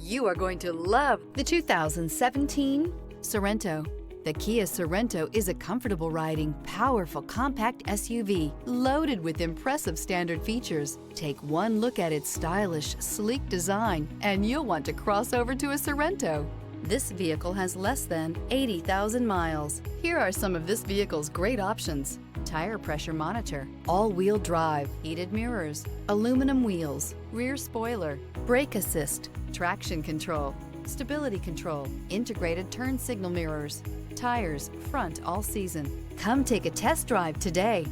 You are going to love the 2017 Sorento. The Kia Sorento is a comfortable riding, powerful compact SUV loaded with impressive standard features. Take one look at its stylish, sleek design and you'll want to cross over to a Sorento. This vehicle has less than 80,000 miles. Here are some of this vehicle's great options: tire pressure monitor, all-wheel drive, heated mirrors, aluminum wheels, rear spoiler, brake assist, traction control, stability control, integrated turn signal mirrors, tires front all season. Come take a test drive today.